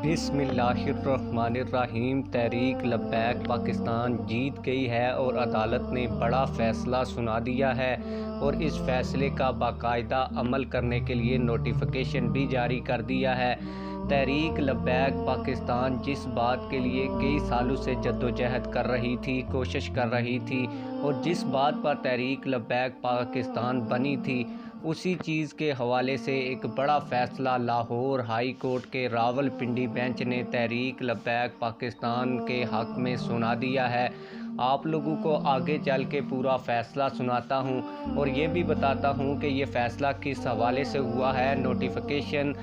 बिस्मिल्लाहिर्रहमानिर्रहीम। तहरीक लब्बैक पाकिस्तान जीत गई है और अदालत ने बड़ा फ़ैसला सुना दिया है और इस फ़ैसले का बाकायदा अमल करने के लिए नोटिफिकेशन भी जारी कर दिया है। तहरीक लब्बैक पाकिस्तान जिस बात के लिए कई सालों से जद्दोजहद कर रही थी, कोशिश कर रही थी और जिस बात पर तहरीक लब्बैक पाकिस्तान बनी थी, उसी चीज़ के हवाले से एक बड़ा फ़ैसला लाहौर हाई कोर्ट के रावलपिंडी बेंच ने तहरीक लब्बैक पाकिस्तान के हक़ में सुना दिया है। आप लोगों को आगे चल के पूरा फ़ैसला सुनाता हूं और ये भी बताता हूं कि ये फ़ैसला किस हवाले से हुआ है, नोटिफिकेशन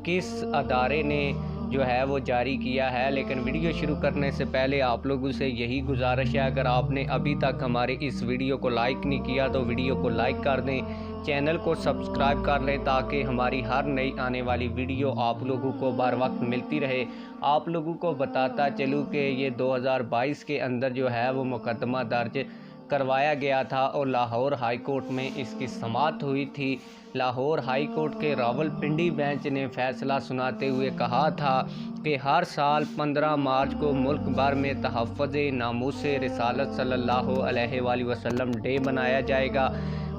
किस अदारे ने जो है वो जारी किया है। लेकिन वीडियो शुरू करने से पहले आप लोगों से यही गुजारिश है, अगर आपने अभी तक हमारे इस वीडियो को लाइक नहीं किया तो वीडियो को लाइक कर दें, चैनल को सब्सक्राइब कर लें ताकि हमारी हर नई आने वाली वीडियो आप लोगों को बर वक्त मिलती रहे। आप लोगों को बताता चलूँ कि ये 2022 के अंदर जो है वो मुकदमा दर्ज करवाया गया था और लाहौर हाई कोर्ट में इसकी समाअत हुई थी। लाहौर हाई कोर्ट के रावलपिंडी बेंच ने फ़ैसला सुनाते हुए कहा था कि हर साल 15 मार्च को मुल्क भर में तहफ़्फ़ुज़ नामूस रिसालत सल्लल्लाहु अलैहि वसल्लम डे मनाया जाएगा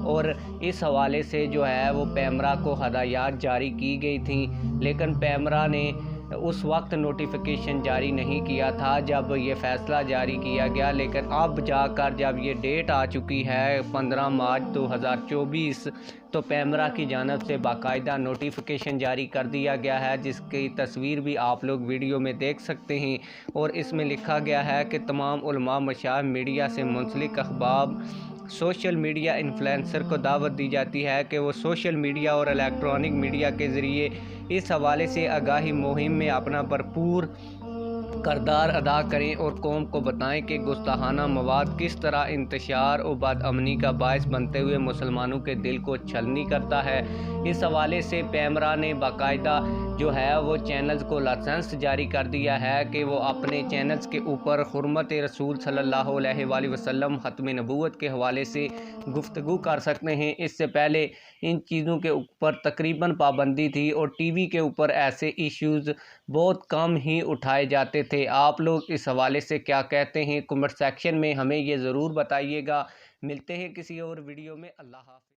और इस हवाले से जो है वो पैमरा को हदायत जारी की गई थी। लेकिन पैमरा ने उस वक्त नोटिफिकेशन जारी नहीं किया था जब ये फ़ैसला जारी किया गया, लेकिन अब जाकर जब ये डेट आ चुकी है 15 मार्च 2024, तो पैमरा की जानिब से बाकायदा नोटिफिकेशन जारी कर दिया गया है, जिसकी तस्वीर भी आप लोग वीडियो में देख सकते हैं। और इसमें लिखा गया है कि तमाम उलमा, मशाइख, मीडिया से मुंसलिक अखबार, सोशल मीडिया इन्फ्लुएंसर को दावत दी जाती है कि वो सोशल मीडिया और इलेक्ट्रॉनिक मीडिया के ज़रिए इस हवाले से आगाही मुहिम में अपना भरपूर किरदार अदा करें और कौम को बताएं कि गुस्ताहाना मवाद किस तरह इंतशार और बदअमनी का बायस बनते हुए मुसलमानों के दिल को छलनी करता है। इस हवाले से पैमरा ने बाकायदा जो है वो चैनल्स को लाइसेंस जारी कर दिया है कि वो अपने चैनल्स के ऊपर हुर्मत रसूल सल्लल्लाहु अलैहि वसल्लम ख़त्म नबूवत के हवाले से गुफ्तगू कर सकते हैं। इससे पहले इन चीज़ों के ऊपर तकरीबन पाबंदी थी और टीवी के ऊपर ऐसे इश्यूज़ बहुत कम ही उठाए जाते थे। आप लोग इस हवाले से क्या कहते हैं, कमेंट सेक्शन में हमें ये ज़रूर बताइएगा। मिलते हैं किसी और वीडियो में। अल्लाह हाफ़िज़।